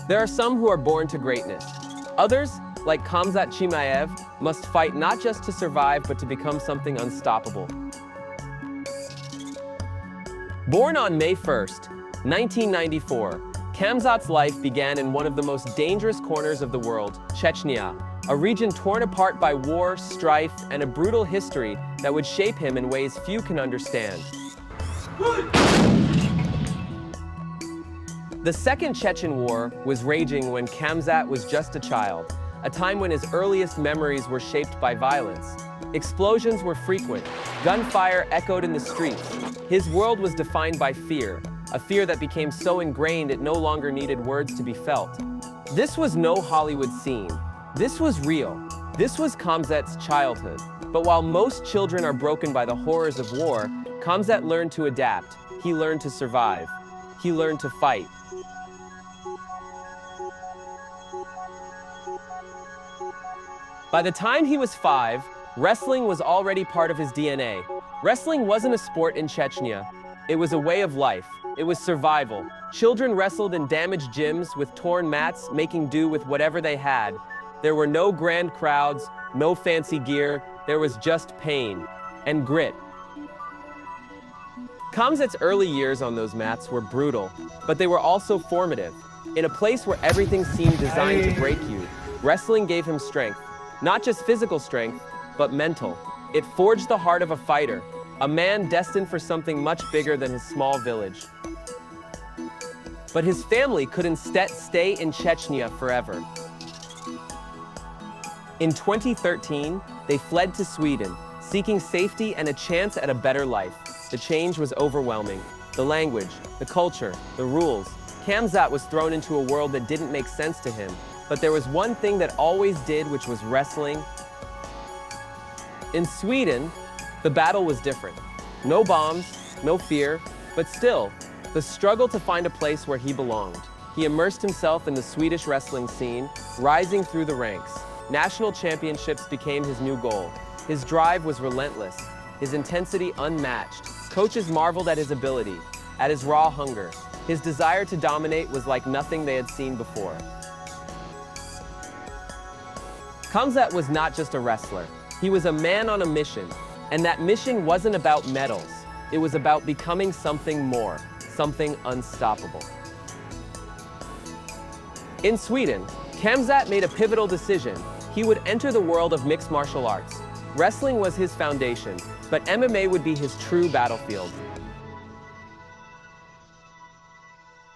There are some who are born to greatness. Others, like Khamzat Chimaev, must fight not just to survive but to become something unstoppable. Born on May 1st, 1994, Khamzat's life began in one of the most dangerous corners of the world, Chechnya, a region torn apart by war, strife, and a brutal history that would shape him in ways few can understand. The Second Chechen War was raging when Khamzat was just a child, a time when his earliest memories were shaped by violence. Explosions were frequent, gunfire echoed in the streets. His world was defined by fear, a fear that became so ingrained it no longer needed words to be felt. This was no Hollywood scene. This was real. This was Khamzat's childhood. But while most children are broken by the horrors of war, Khamzat learned to adapt. He learned to survive. He learned to fight. By the time he was 5, wrestling was already part of his DNA. Wrestling wasn't a sport in Chechnya. It was a way of life. It was survival. Children wrestled in damaged gyms with torn mats, making do with whatever they had. There were no grand crowds, no fancy gear. There was just pain and grit. Khamzat's early years on those mats were brutal, but they were also formative. In a place where everything seemed designed to break you, wrestling gave him strength. Not just physical strength, but mental. It forged the heart of a fighter, a man destined for something much bigger than his small village. But his family could instead stay in Chechnya forever. In 2013, they fled to Sweden, seeking safety and a chance at a better life. The change was overwhelming. The language, the culture, the rules. Khamzat was thrown into a world that didn't make sense to him. But there was one thing that always did, which was wrestling. In Sweden, the battle was different. No bombs, no fear, but still, the struggle to find a place where he belonged. He immersed himself in the Swedish wrestling scene, rising through the ranks. National championships became his new goal. His drive was relentless, his intensity unmatched. Coaches marveled at his ability, at his raw hunger. His desire to dominate was like nothing they had seen before. Khamzat was not just a wrestler. He was a man on a mission, and that mission wasn't about medals. It was about becoming something more, something unstoppable. In Sweden, Khamzat made a pivotal decision. He would enter the world of mixed martial arts. Wrestling was his foundation, but MMA would be his true battlefield.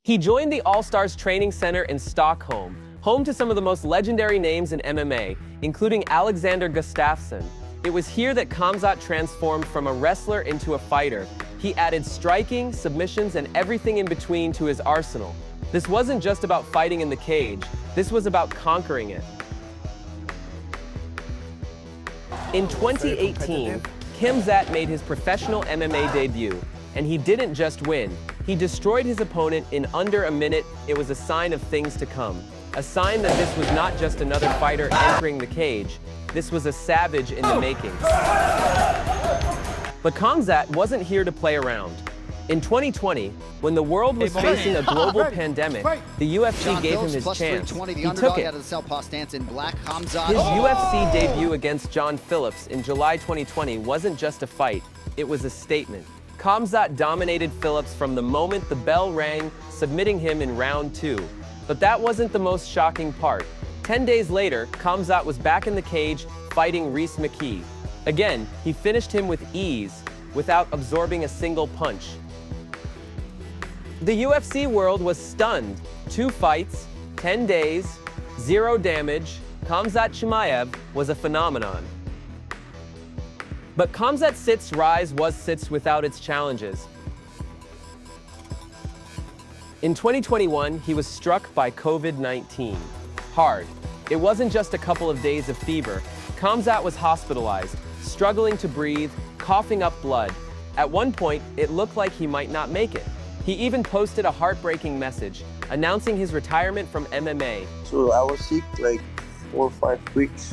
He joined the All-Stars Training Center in Stockholm, home to some of the most legendary names in MMA, including Alexander Gustafsson. It was here that Khamzat transformed from a wrestler into a fighter. He added striking, submissions, and everything in between to his arsenal. This wasn't just about fighting in the cage, this was about conquering it. In 2018, Khamzat made his professional MMA debut, and he didn't just win. He destroyed his opponent in under a minute. It was a sign of things to come. A sign that this was not just another fighter entering the cage, this was a savage in the making. But Khamzat wasn't here to play around. In 2020, when the world was facing a global pandemic, the UFC gave him his chance. He took it. His UFC debut against John Phillips in July 2020 wasn't just a fight, it was a statement. Khamzat dominated Phillips from the moment the bell rang, submitting him in round 2. But that wasn't the most shocking part. 10 days later, Khamzat was back in the cage, fighting Rhys McKee. Again, he finished him with ease, without absorbing a single punch. The UFC world was stunned. 2 fights, 10 days, 0 damage. Khamzat Chimaev was a phenomenon. But Khamzat's rise was sits without its challenges. In 2021, he was struck by COVID-19. Hard. It wasn't just a couple of days of fever. Khamzat was hospitalized, struggling to breathe, coughing up blood. At one point, it looked like he might not make it. He even posted a heartbreaking message, announcing his retirement from MMA. So I was sick like 4 or 5 weeks.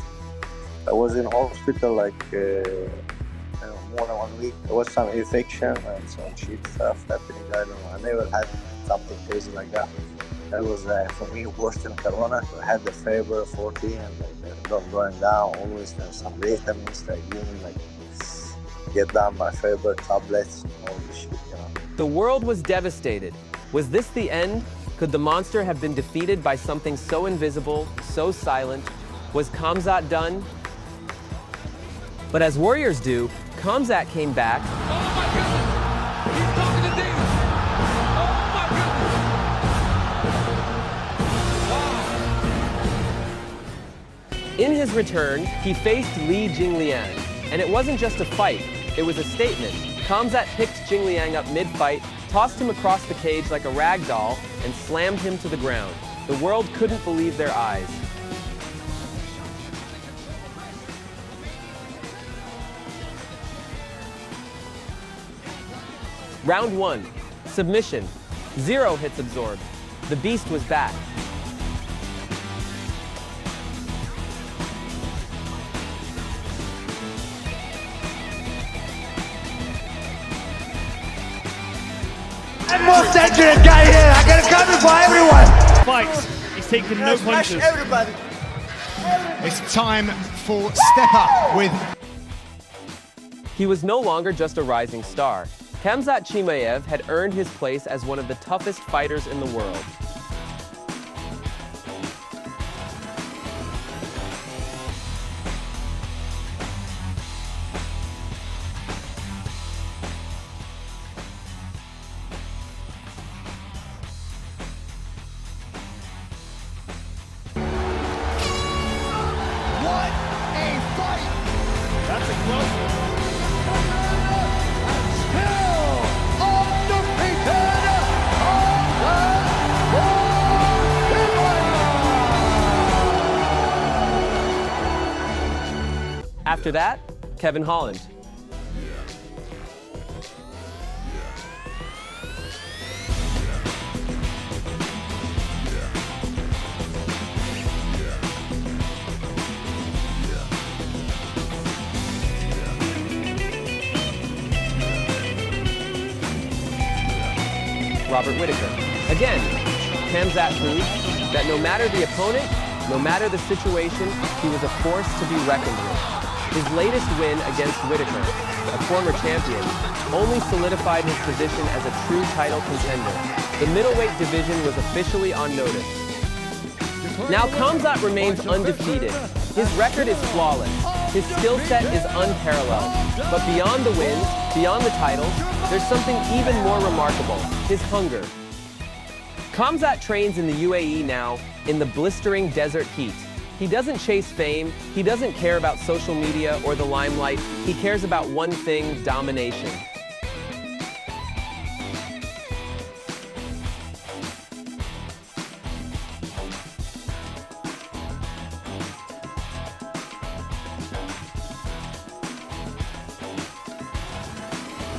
I was in hospital like more than 1 week. There was some infection and some shit stuff happening. I don't know. I never had something crazy like that. That was for me worse than Corona. I had the fever 40 and not going down. Always some vitamins like giving like get down my fever tablets, all this shit, you know. The world was devastated. Was this the end? Could the monster have been defeated by something so invisible, so silent? Was Khamzat done? But as warriors do, Khamzat came back. Oh my goodness! He's talking to demons! Oh my goodness! In his return, he faced Li Jingliang. And it wasn't just a fight, it was a statement. Khamzat picked Jingliang up mid-fight, tossed him across the cage like a rag doll, and slammed him to the ground. The world couldn't believe their eyes. Round 1. Submission. 0 hits absorbed. The beast was back. I'm most dangerous guy here. I got a gun for everyone. Fights. He's taken no punches. Everybody. It's time for Step Up with... He was no longer just a rising star. Khamzat Chimaev had earned his place as one of the toughest fighters in the world. What a fight! That's a close one. After that, Kevin Holland. Robert Whittaker. Again, Khamzat proved that no matter the opponent, no matter the situation, he was a force to be reckoned with. His latest win against Whittaker, a former champion, only solidified his position as a true title contender. The middleweight division was officially on notice. Now Khamzat remains undefeated. His record is flawless. His skill set is unparalleled. But beyond the wins, beyond the titles, there's something even more remarkable: his hunger. Khamzat trains in the UAE now, in the blistering desert heat. He doesn't chase fame, he doesn't care about social media or the limelight, he cares about one thing: domination.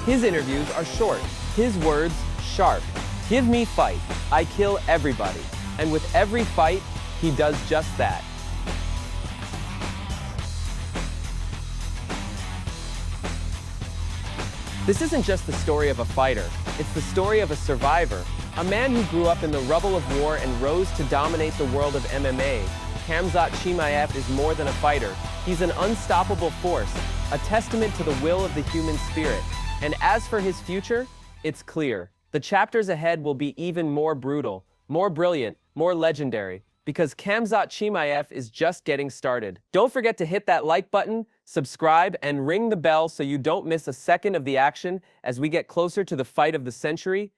His interviews are short, his words sharp. Give me fight, I kill everybody. And with every fight, he does just that. This isn't just the story of a fighter, it's the story of a survivor, a man who grew up in the rubble of war and rose to dominate the world of MMA. Khamzat Chimaev is more than a fighter, he's an unstoppable force, a testament to the will of the human spirit. And as for his future, it's clear. The chapters ahead will be even more brutal, more brilliant, more legendary, because Khamzat Chimaev is just getting started. Don't forget to hit that like button, subscribe, and ring the bell so you don't miss a second of the action as we get closer to the fight of the century.